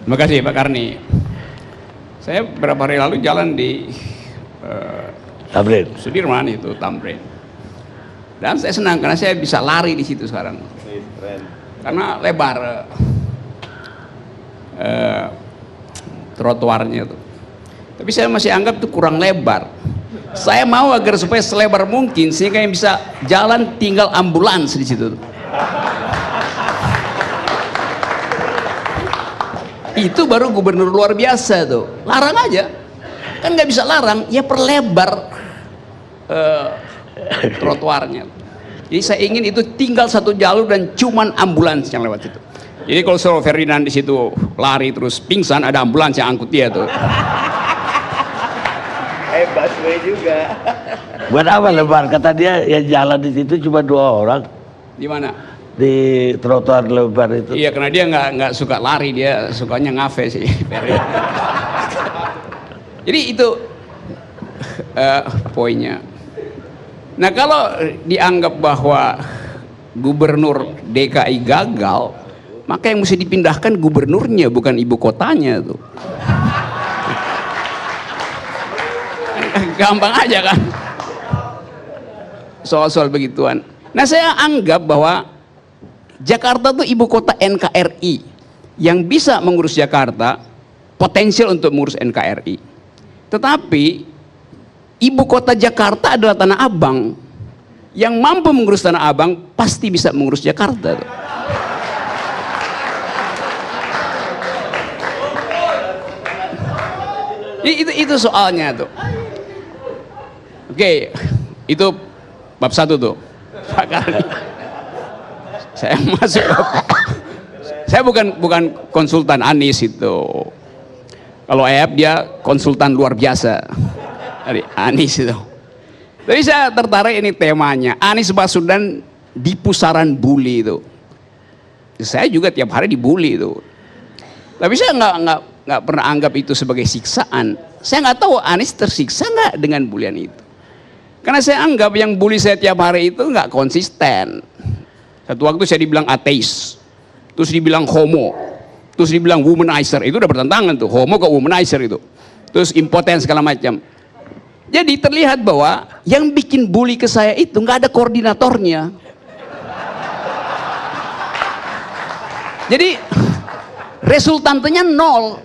Terima kasih Pak Karni. Saya beberapa hari lalu jalan di Tamrin. Sudirman itu, Tamrin. Dan saya senang karena saya bisa lari di situ sekarang. Karena lebar trotoarnya itu. Tapi saya masih anggap itu kurang lebar. Saya mau agar supaya selebar mungkin sehingga yang bisa jalan tinggal ambulans di situ. Itu baru gubernur luar biasa tuh. Larang aja, kan nggak bisa larang, ya perlebar trotoarnya. Jadi saya ingin itu tinggal satu jalur dan cuman ambulans yang lewat itu. Jadi kalau Saudara Ferdinand di situ lari terus pingsan, ada ambulans yang angkut dia tuh. Busway juga. Buat apa lebar? Kata dia yang jalan di situ cuma 2 orang. Di mana? Di trotoar lebar itu. Iya, karena dia nggak suka lari, dia sukanya ngafe sih. Jadi itu poinnya. Nah, kalau dianggap bahwa gubernur DKI gagal, maka yang mesti dipindahkan gubernurnya, bukan ibu kotanya tuh. Gampang aja kan soal-soal begituan. Nah, saya anggap bahwa Jakarta tuh ibu kota NKRI. Yang bisa mengurus Jakarta potensial untuk mengurus NKRI. Tetapi ibu kota Jakarta adalah Tanah Abang. Yang mampu mengurus Tanah Abang pasti bisa mengurus Jakarta tuh. Itu soalnya tuh. Oke, itu bab 1 tuh. Pak Karni. Saya masuk. Saya bukan konsultan Anies itu. Kalau EF dia konsultan luar biasa. Dari Anies itu. Tapi saya tertarik ini temanya. Anies Baswedan di pusaran bully itu. Saya juga tiap hari dibully itu. Tapi saya nggak pernah anggap itu sebagai siksaan. Saya nggak tahu Anies tersiksa nggak dengan bulian itu. Karena saya anggap yang bully saya tiap hari itu nggak konsisten. Satu waktu saya dibilang ateis, terus dibilang homo, terus dibilang womanizer, itu udah bertentangan tuh, homo ke womanizer itu. Terus impoten segala macam. Jadi terlihat bahwa yang bikin bully ke saya itu nggak ada koordinatornya. Jadi resultantenya 0.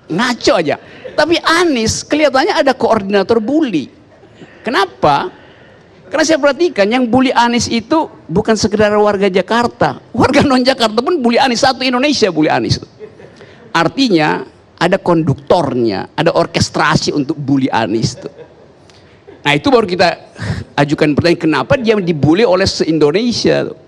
Ngaco aja. Tapi Anies kelihatannya ada koordinator bully. Kenapa? Karena saya perhatikan yang bully Anies itu bukan sekedar warga Jakarta. Warga non Jakarta pun bully Anies, satu Indonesia bully Anies. Artinya ada konduktornya, ada orkestrasi untuk bully Anies tuh. Nah, itu baru kita ajukan pertanyaan, kenapa dia dibully oleh se-Indonesia tuh.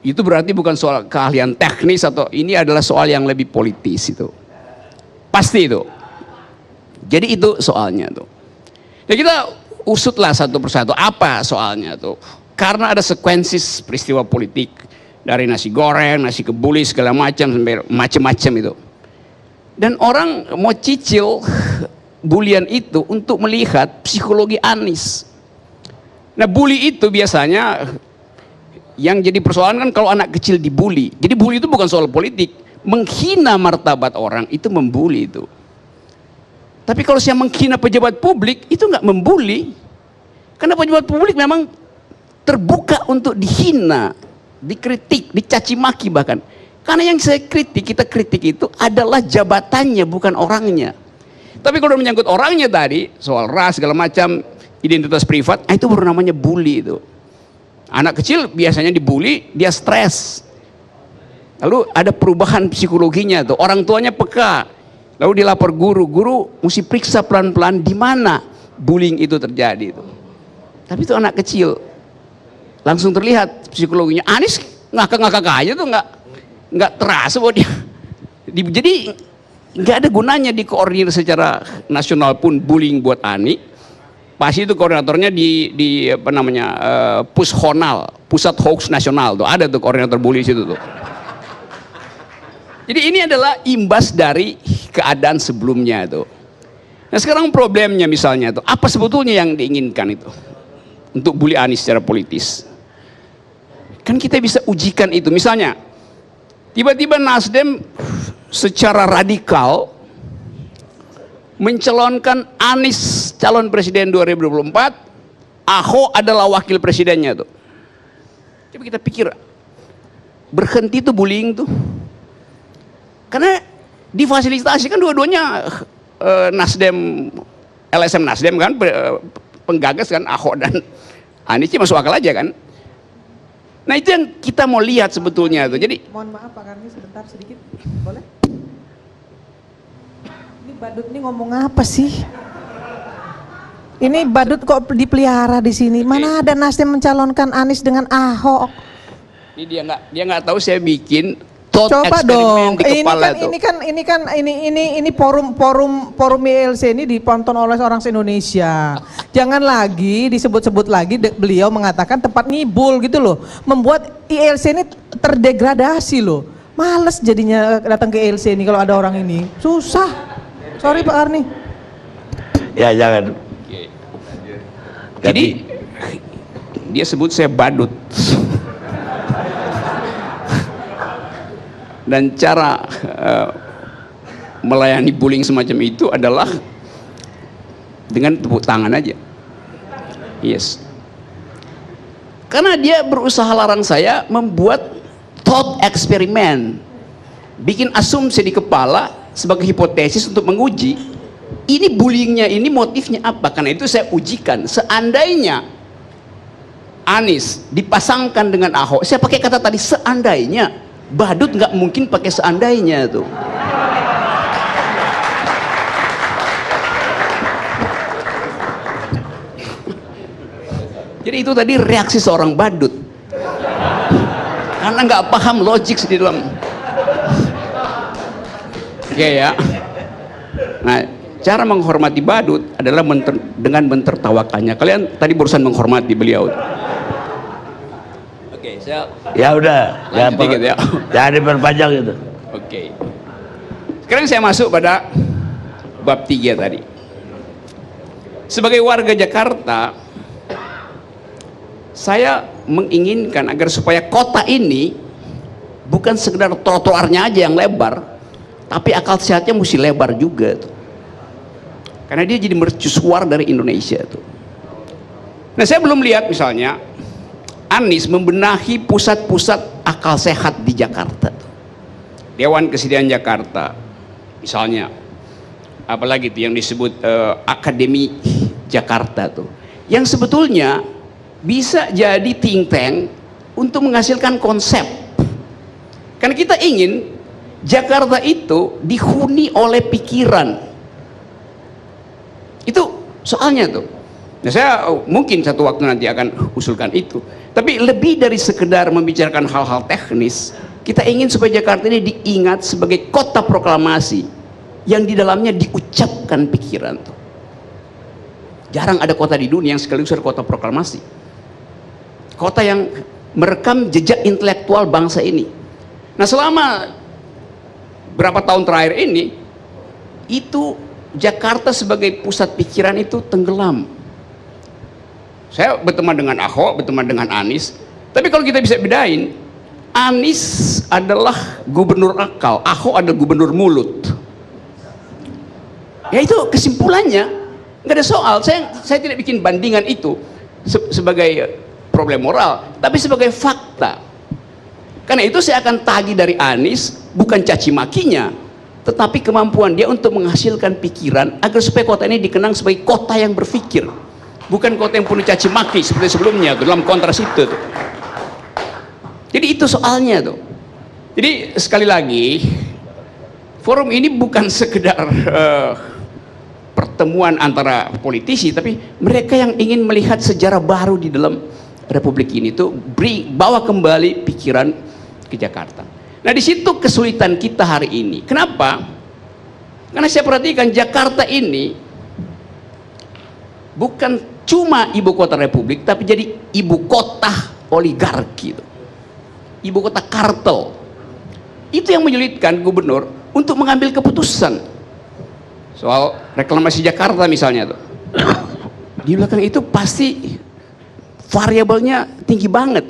Itu berarti bukan soal keahlian teknis atau ini adalah soal yang lebih politis itu. Pasti itu. Jadi itu soalnya tuh. Ya kita usutlah satu persatu apa soalnya tuh. Karena ada sekuensis peristiwa politik dari nasi goreng, nasi kebuli segala macam sampai macam-macam itu. Dan orang mau cicil bulian itu untuk melihat psikologi Anies. Nah, bully itu biasanya yang jadi persoalan kan kalau anak kecil dibully. Jadi bully itu bukan soal politik, menghina martabat orang itu membuli itu. Tapi kalau saya menghina pejabat publik, itu nggak membuli. Karena pejabat publik memang terbuka untuk dihina, dikritik, dicaci maki bahkan. Karena yang saya kritik, kita kritik itu adalah jabatannya, bukan orangnya. Tapi kalau menyangkut orangnya tadi, soal ras, segala macam, identitas privat, itu baru namanya bully itu. Anak kecil biasanya dibully, dia stres. Lalu ada perubahan psikologinya tuh, orang tuanya peka. Lalu dilapor guru, guru mesti periksa pelan-pelan di mana bullying itu terjadi itu. Tapi itu anak kecil, langsung terlihat psikologinya. Anies ngakak-ngakak aja tuh, nggak terasa bahwa dia. Jadi nggak ada gunanya dikoordinir secara nasional pun bullying buat Ani. Pasti itu koordinatornya di apa namanya Pushonal, Pusat Hoax Nasional tuh, ada tuh koordinator bully situ tuh. Jadi ini adalah imbas dari keadaan sebelumnya itu. Nah, sekarang problemnya misalnya itu, apa sebetulnya yang diinginkan itu untuk bully Anies secara politis? Kan kita bisa ujikan itu. Misalnya, tiba-tiba Nasdem secara radikal mencalonkan Anies calon presiden 2024, Ahok adalah wakil presidennya tuh. Coba kita pikir, berhenti tuh bullying tuh. Karena difasilitasi kan dua-duanya Nasdem, LSM Nasdem kan, penggagas kan Ahok dan Anies, masuk akal aja kan. Nah itu yang kita mau lihat sebetulnya tuh. Jadi mohon maaf Pak Karni sebentar sedikit, boleh? Ini badut nih ngomong apa sih? Ini badut kok dipelihara di sini? Mana ada Nasdem mencalonkan Anies dengan Ahok? ini dia nggak tahu saya bikin thought Coba eksperimen dong. di kepala tuh. Ini forum ILC ini ditonton oleh orang se-Indonesia. Jangan lagi disebut-sebut lagi beliau mengatakan tempat ngibul gitu loh. Membuat ILC ini terdegradasi loh. Males jadinya datang ke ILC ini kalau ada orang ini. Susah. Sorry Pak Arni. Ya jangan. Jadi dia sebut saya badut. Dan cara melayani bullying semacam itu adalah dengan tepuk tangan aja. Yes. Karena dia berusaha larang saya membuat thought eksperimen, bikin asumsi di kepala sebagai hipotesis untuk menguji ini bullyingnya ini motifnya apa. Karena itu saya ujikan, seandainya Anies dipasangkan dengan Ahok, saya pakai kata tadi seandainya. Badut nggak mungkin pakai seandainya tuh. Jadi itu tadi reaksi seorang badut karena nggak paham logik di dalam. Oke ya. Nah, cara menghormati badut adalah dengan mentertawakannya. Kalian tadi barusan menghormati beliau. Oke, saya Ya udah, ya, dikit ya. jangan diperpanjang gitu. Oke. Sekarang saya masuk pada bab 3 tadi. Sebagai warga Jakarta, saya menginginkan agar supaya kota ini bukan sekedar trotoarnya aja yang lebar, tapi akal sehatnya mesti lebar juga tuh. Karena dia jadi mercusuar dari Indonesia tuh. Nah, saya belum lihat misalnya Anies membenahi pusat-pusat akal sehat di Jakarta. Dewan Kesediaan Jakarta, misalnya, apalagi tuh yang disebut Akademi Jakarta tuh, yang sebetulnya bisa jadi think tank untuk menghasilkan konsep. Karena kita ingin Jakarta itu dihuni oleh pikiran. Itu soalnya tuh. Nah, saya mungkin satu waktu nanti akan usulkan itu. Tapi lebih dari sekedar membicarakan hal-hal teknis, kita ingin supaya Jakarta ini diingat sebagai kota proklamasi yang di dalamnya diucapkan pikiran tuh. Jarang ada kota di dunia yang sekaligus ada kota proklamasi. Kota yang merekam jejak intelektual bangsa ini. Nah, selama berapa tahun terakhir ini, itu Jakarta sebagai pusat pikiran itu tenggelam. Saya berteman dengan Ahok, berteman dengan Anies. Tapi kalau kita bisa bedain, Anies adalah gubernur akal, Ahok adalah gubernur mulut. Ya itu kesimpulannya, nggak ada soal. Saya tidak bikin bandingan itu sebagai problem moral, tapi sebagai fakta. Karena itu saya akan tagih dari Anies, bukan caci makinya, tetapi kemampuan dia untuk menghasilkan pikiran agar supaya kota ini dikenang sebagai kota yang berpikir. Bukan kota yang penuh caci maki seperti sebelumnya tuh, dalam kontras itu tuh. Jadi itu soalnya tuh. Jadi sekali lagi, forum ini bukan sekedar pertemuan antara politisi, tapi mereka yang ingin melihat sejarah baru di dalam Republik ini tuh, bawa kembali pikiran ke Jakarta. Nah, di situ kesulitan kita hari ini. Kenapa? Karena saya perhatikan Jakarta ini bukan cuma ibu kota Republik, tapi jadi ibu kota oligarki, ibu kota kartel. Itu yang menyulitkan gubernur untuk mengambil keputusan soal reklamasi Jakarta misalnya tuh. Di belakang itu pasti variabelnya tinggi banget.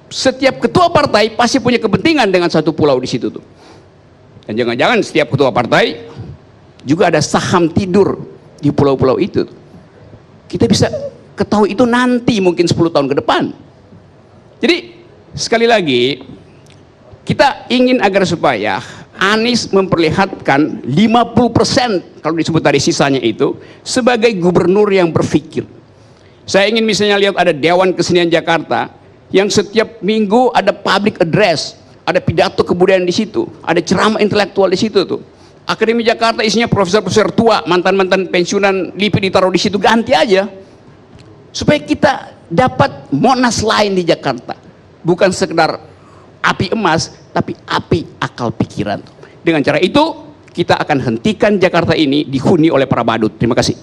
setiap ketua partai pasti punya kepentingan dengan satu pulau di situ tuh. Dan jangan-jangan setiap ketua partai juga ada saham tidur di pulau-pulau itu. Kita bisa ketahui itu nanti mungkin 10 tahun ke depan. Jadi sekali lagi kita ingin agar supaya Anies memperlihatkan 50% kalau disebut tadi sisanya itu sebagai gubernur yang berpikir. Saya ingin misalnya lihat ada Dewan Kesenian Jakarta yang setiap minggu ada public address, ada pidato kebudayaan di situ, ada ceramah intelektual di situ tuh. Akademi Jakarta isinya profesor-profesor tua, mantan-mantan pensiunan LIPI ditaruh di situ, ganti aja. Supaya kita dapat Monas lain di Jakarta. Bukan sekedar api emas, tapi api akal pikiran. Dengan cara itu, kita akan hentikan Jakarta ini dihuni oleh para badut. Terima kasih.